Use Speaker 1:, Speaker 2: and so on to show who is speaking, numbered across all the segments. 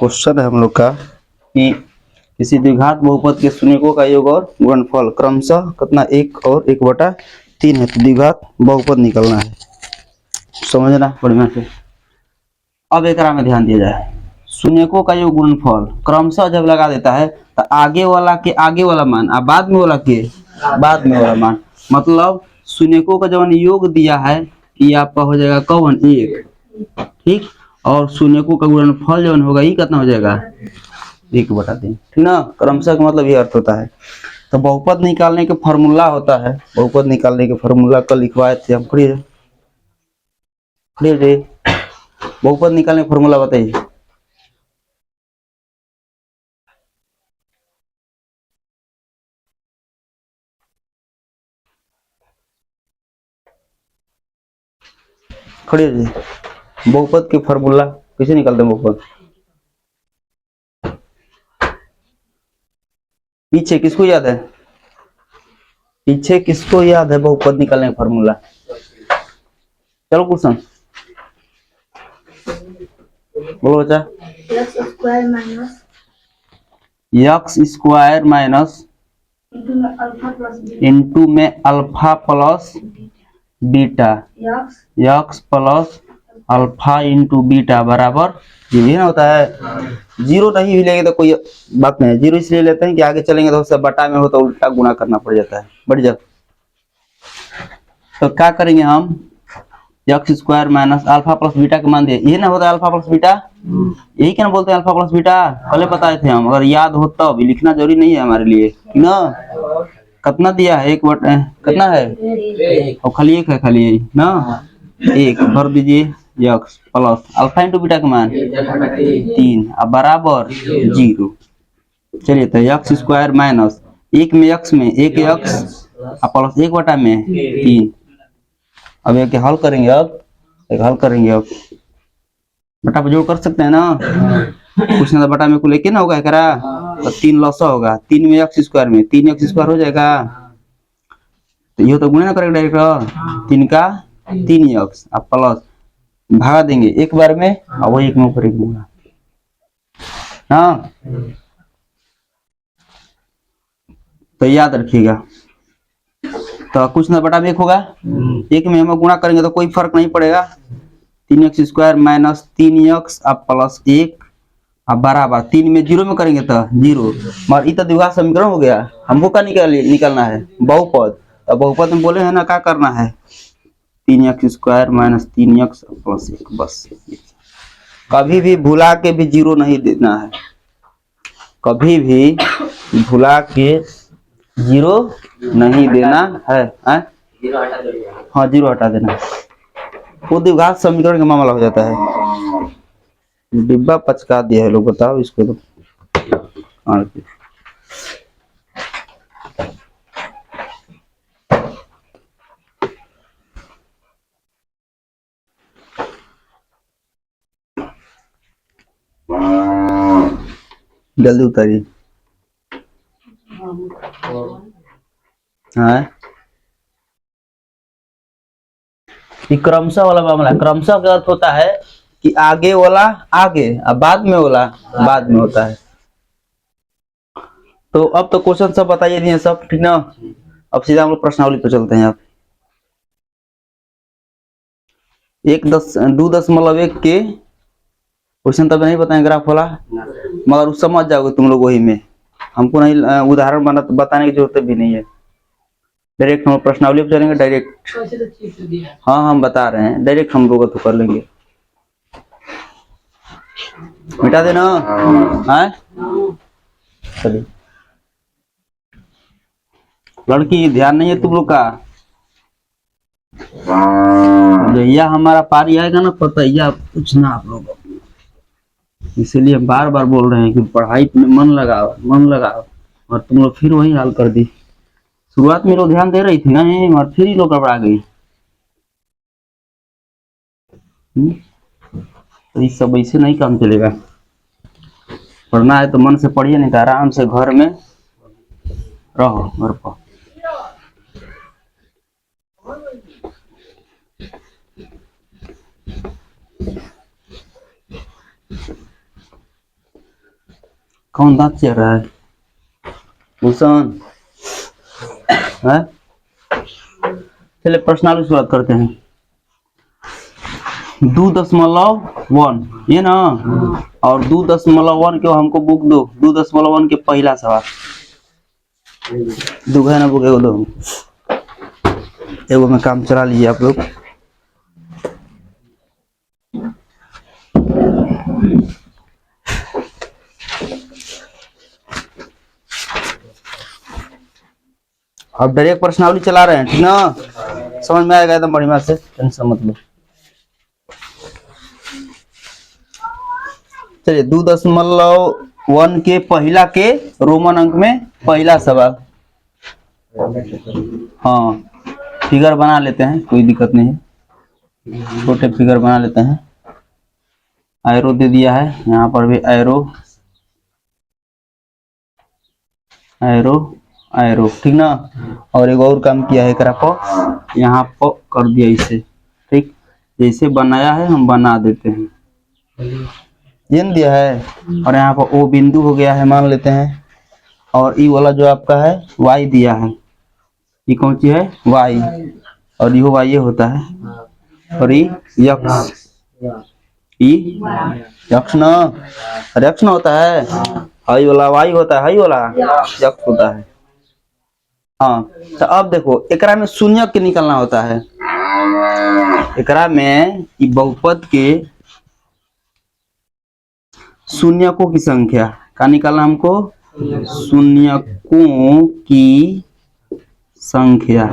Speaker 1: Question है हम लोग का कि किसी द्विघात बहुपद के शून्यकों का योग और गुणनफल क्रमशः कितना 1 और 1/3 है। तो द्विघात बहुपद निकलना है, समझना बढ़िया से। अब एक में ध्यान दिया जाए, शून्यकों का योग गुणनफल क्रमशः जब लगा देता है तो आगे वाला के आगे वाला मान और बाद में वाला के बाद में वाला मान, मतलब शून्यकों का जब योग दिया है ये आपका हो जाएगा कौन 1, ठीक। और शून्यकों का गुणनफल जो होगा ये कितना हो जाएगा 1/3, ठीक ना। क्रमशः का मतलब ये अर्थ होता है। तो बहुपद निकालने के फॉर्मूला होता है, बहुपद निकालने के फॉर्मूला कल लिखवाए थे हम। Clear clear. बहुपद निकालने का फॉर्मूला बताइए। खड़े जी, बहुपद के फॉर्मूला कैसे निकालते हैं बहुपद? पीछे किसको याद है, पीछे किसको याद है बहुपद निकालने का फॉर्मूला? चलो क्वेश्चन बोलो बच्चा। एक्स स्क्वायर माइनस इंटू में alpha plus beta, x plus alpha into beta बराबर ये भी ना होता है। जीरो नहीं भी लेंगे तो कोई बात नहीं, जीरो इसलिए लेते हैं कि आगे चलेंगे तो सब बटा में हो तो उल्टा गुणा करना पड़ जाता है, बढ़ जाता। तो क्या करेंगे हम, x square minus alpha plus beta का मान दिए, ये ना होता है अल्फा प्लस बीटा, यही क्या बोलते हैं अल्फा प्लस बीटा, पहले बताए थे हम। अगर याद हो तब लिखना जरूरी नहीं है हमारे लिए ना। कितना दिया है, एक बट कितना है और खाली एक है, खाली यही ना, एक भर दीजिए। X plus alpha into beta का मान 3 अब बराबर 0। चलिए तो एक्स स्क्वायर माइनस एक में एक्स में एक एक्स प्लस 1/3। अब एक हल करेंगे, अब एक हल करेंगे, अब बटा जोड़ कर सकते हैं ना, कुछ ना बटा में को लेके ना होगा करा तो 3 लॉस होगा, 3 में एक्स स्क्वायर में 3 एक्स स्क्वायर हो जाएगा, तो ये तो गुणा ना करेंगे डायरेक्ट, 3 का 3 एक्स अब प्लस भागा देंगे एक बार में और वो एक में ऊपर एक गुणा, हाँ। तो याद रखिएगा, तो कुछ ना बटा में एक होगा, एक में हम गुणा करेंगे तो कोई फर्क नहीं पड़ेगा। 3x स्क्वायर माइनस 3x अब प्लस 1 अब बराबर 3 में 0 में करेंगे तो 0, मगर ये तो द्विघात समीकरण हो गया। हमको क्या निकालना है बहुपद, तो बहुपद में बोले हैं ना क्या करना है, 3x square minus 3x plus 1, बस। कभी भी भुला के भी 0 नहीं देना है, कभी भी भुला के 0 नहीं देना है, हाँ 0 हटा देना, वो द्विघात समीकरण का मामला हो जाता है। डिब्बा पचका दिया है लोग, बताओ इसको तो। जल्दी उतारिए, हाँ क्रमशः वाला मामला। क्रमशः का अर्थ होता है कि आगे वाला आगे और बाद में वाला बाद में होता है। तो अब तो क्वेश्चन सब बताइए दिए सब, ठीक ना। अब सीधा हम लोग प्रश्नावली पे चलते हैं। आप 1.2 के क्वेश्चन तब नहीं बताएं ग्राफ वाला, मगर उस समझ जाओगे तुम लोग वही में, हमको नहीं उदाहरण बताने की जरूरत भी नहीं है। डायरेक्ट हम प्रश्नावली पे चलेंगे डायरेक्ट, हाँ हम बता रहे हैं डायरेक्ट हम लोग तो कर लेंगे, मिटा देना है। चलिए लड़की ध्यान नहीं है तुम लोग का, भैया हमारा पारी आएगा ना पता या पूछना आप लोग, इसीलिए बार बार बोल रहे हैं कि पढ़ाई में मन लगाओ मन लगाओ, और तुम लोग फिर वही हाल कर दी। शुरुआत में लोग ध्यान दे रही थी ना, और फिर ही लोग घबरा गई। तो इस सब ऐसे नहीं काम चलेगा, पढ़ना है तो मन से पढ़िए, नहीं तो आराम से घर में रहो घर पर। कौन दांत चल रहा है? भूषण है? चलिए प्रश्नावली शुरुआत करते हैं। 2.1 ये ना, और 2.1 के हमको बुक दो। 2.1 के पहला सवाल दो है ना, बुक एगो दो, एगो में काम चला लीजिए आप लोग। अब डायरेक्ट प्रश्नावली चला रहे हैं, ठीक ना? समझ में आएगा एकदम बढ़िया से, टेंशन मत लो। चलिए 2.1 के पहला के रोमन अंक में पहला सवाल। हाँ फिगर बना लेते हैं, कोई दिक्कत नहीं है, छोटे फिगर बना लेते हैं। एरो दे दिया है, यहाँ पर भी एरो एरो एरो, ठीक ना? और एक और काम किया है करा पर, यहाँ पर कर दिया इसे, ठीक? जैसे बनाया है हम बना देते हैं, ये न दिया है। और यहाँ पर ओ बिंदु हो गया है मान लेते हैं, और ई वाला जो आपका है वाई दिया है, ये कौन सी है? वाई, और ये वाई होता है, और ये यक्स, ई यक्स ना, और यक्स ना होता है, हाई वाला वाई होता है, हाई वाला यक्स होता है। हाँ तो अब देखो एकरा में शून्य के निकलना होता है, एकरा में बहुपद के शून्यकों की संख्या का निकालना हमको, शून्यकों की संख्या।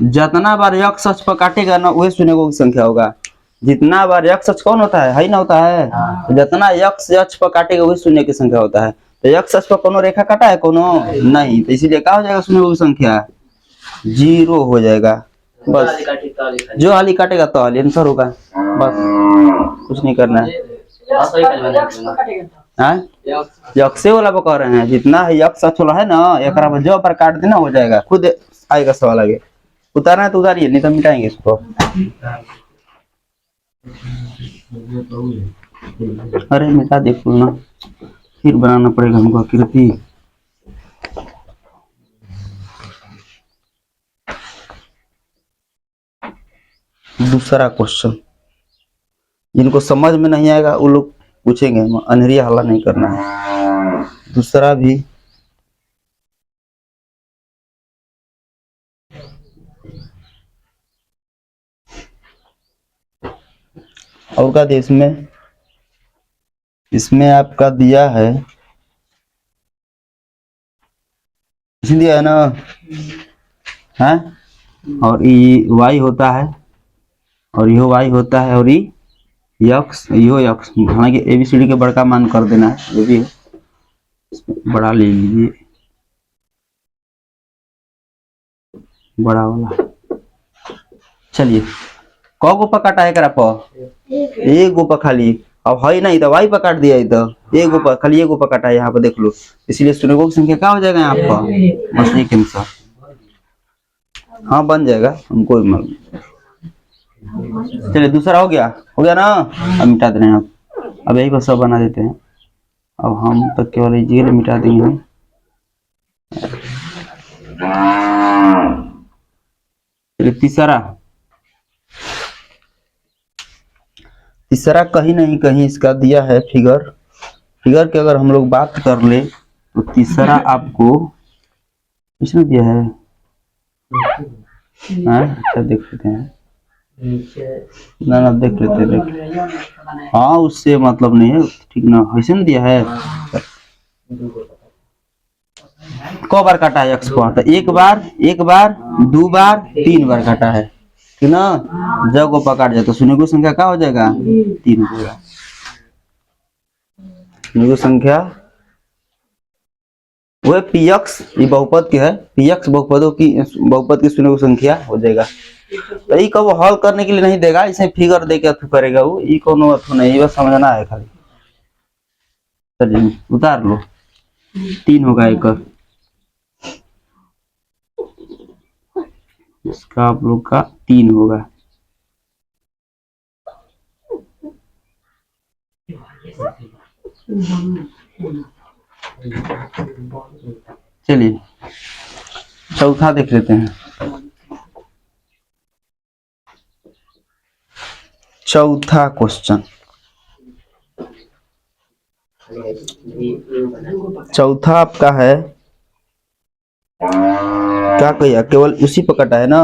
Speaker 1: जितना बार यक्स अक्ष पर काटेगा ना वही शून्यकों की संख्या होगा। जितना बार यक्स अक्ष कौन होता है? हाई ना होता है, तो जितना यक्स अक्ष पर काटेगा वही शून्य की संख्या होता है। तो यक्स अक्ष पर कोनो रेखा काटा है? कोनो नहीं, तो इसीलिए क्या हो जाएगा? शून्यकों की संख्या 0 हो जाएगा। बस जो हाली काटेगा तो हाली आंसर होगा, बस कुछ नहीं करना है। यक्से वाला कह रहे हैं, जितना है यक्स अक्ष वाला है ना, एक जो पर काट देना हो जाएगा, खुद आएगा सवाल आगे। उतारना है तो उतारिए, नहीं तो मिटाएंगे इसको। अरे मिटा दे फूल ना, फिर बनाना पड़ेगा हमको आकृति। दूसरा क्वेश्चन, जिनको समझ में नहीं आएगा वो लोग पूछेंगे, अनहरिया हल्ला नहीं करना है। दूसरा भी और का देश में, इसमें आपका दिया है, दिया है ना, है? और ये वाई होता है, और यो वाई होता है, और ये यक्स, यो यक्स। हालांकि एबीसीडी के बड़का मान कर देना है, जो भी है बड़ा ले लीजिए, बड़ा वाला। चलिए कौ गो पकाटा है करा पर? एक गो खाली। अब है नहीं तो वाई पकाट दिया, तो एक गो खाली, एक गो पकाटा है यहाँ पर देख लो, इसलिए शून्यकों की संख्या क्या हो जाएगा यहाँ पर? बस एक आंसर। हाँ बन जाएगा, हमको मालूम। चलिए दूसरा हो गया, हो गया ना? अब मिटा दे रहे हैं, अब यही को सब बना देते हैं। अब हम तो केवल जीरो मिटा देंगे हम। तीसरा कहीं नहीं कहीं इसका दिया है फिगर। फिगर की अगर हम लोग बात कर ले तो तीसरा आपको इसमें दिया है, अच्छा देख लेते हैं ना देख लेते हैं, देख। हाँ उससे मतलब नहीं है, ठीक ना, वैसे नहीं दिया है। कौ बार काटा है एक्स को? तो एक बार 2 बार 3 बार काटा है, ठीक ना? जब को पकड़ जाए तो शून्य की संख्या क्या हो जाएगा? 3 हो जाएगा। शून्य की संख्या वो पी एक्स, ये बहुपद की है, पी एक्स बहुपद की शून्य की संख्या हो जाएगा। तो ये कब हल करने के लिए नहीं देगा, इसे फिगर दे के अथु करेगा वो, ये कोनो अथु नहीं, बस समझना है खाली। चलिए उतार लो, 3 होगा एक, इसका आप लोग का 3 होगा। चलिए चौथा देख लेते हैं। चौथा क्वेश्चन, चौथा आपका है, क्या कहिए, केवल उसी पर कटा है ना,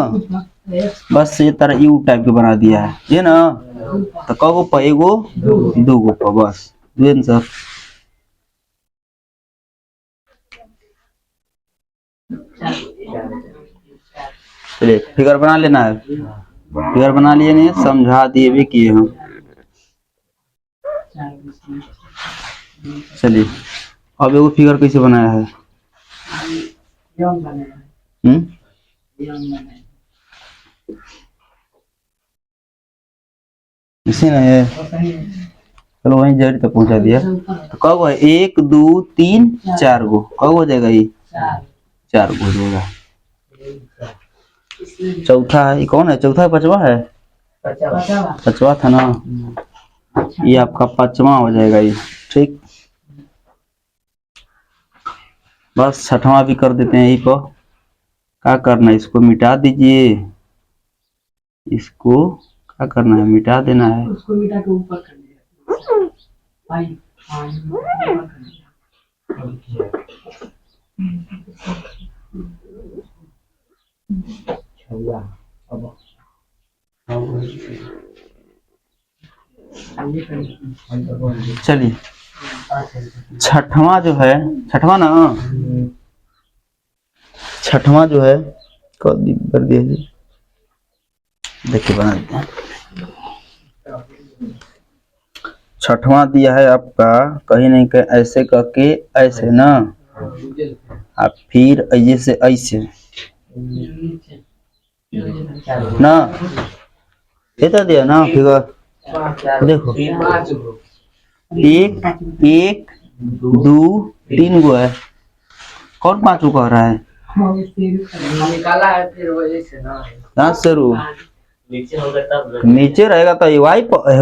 Speaker 1: बस ये तरह यू टाइप के बना दिया है ये ना, तो कगो पर एगो दो गो पर, बस दो आंसर। चलिए फिगर बना लेना है, फिगर बना लिए नहीं, समझा दिए भी किए हम। चलिए अब एगो फिगर कैसे बनाया है, इसी नहीं है, चलो वहीं जड़ी तक पहुंचा दिया। तो कब है, 1 2 3 4 गो, कब हो जाएगा ये, 4 गो हो जाएगा। चौथा है, ये कौन है, चौथा पांचवा है, पांचवा था ना, ये आपका पांचवा हो जाएगा ये, ठीक। बस छठवां भी कर देते हैं यही पर, क्या करना है, इसको मिटा दीजिए, इसको क्या करना है, मिटा देना है, उसको मिटा के ऊपर कर दिया। चलिए छठवां जो है, छठवां ना, छठवां जो है कर दिया जी, देखिए बना देते हैं। छठवां दिया है आपका, कहीं नहीं कहीं ऐसे करके ऐसे ना, आप फिर ऐसे से ऐसे ना, इतना दिया ना फिगर, देखो 1 1 2 3 गो है, कौन पांचों कह रहा है, निकाला है फिर वजह से ना, शुरू नीचे रहेगा तो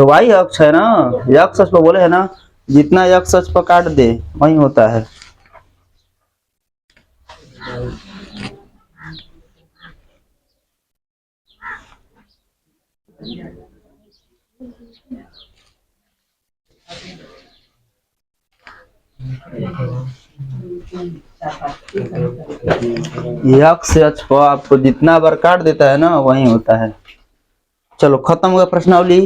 Speaker 1: वाई अक्ष है ना, यक्ष अक्ष पर बोले है ना, जितना यक्ष अक्ष पर काट दे वही होता है। यक्ष अक्ष पर आपको जितना बार काट देता है ना वही होता है। चलो खत्म हो गया प्रश्नावली,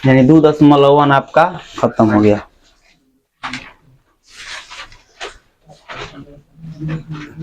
Speaker 1: यानी 2.1 आपका खत्म हो गया।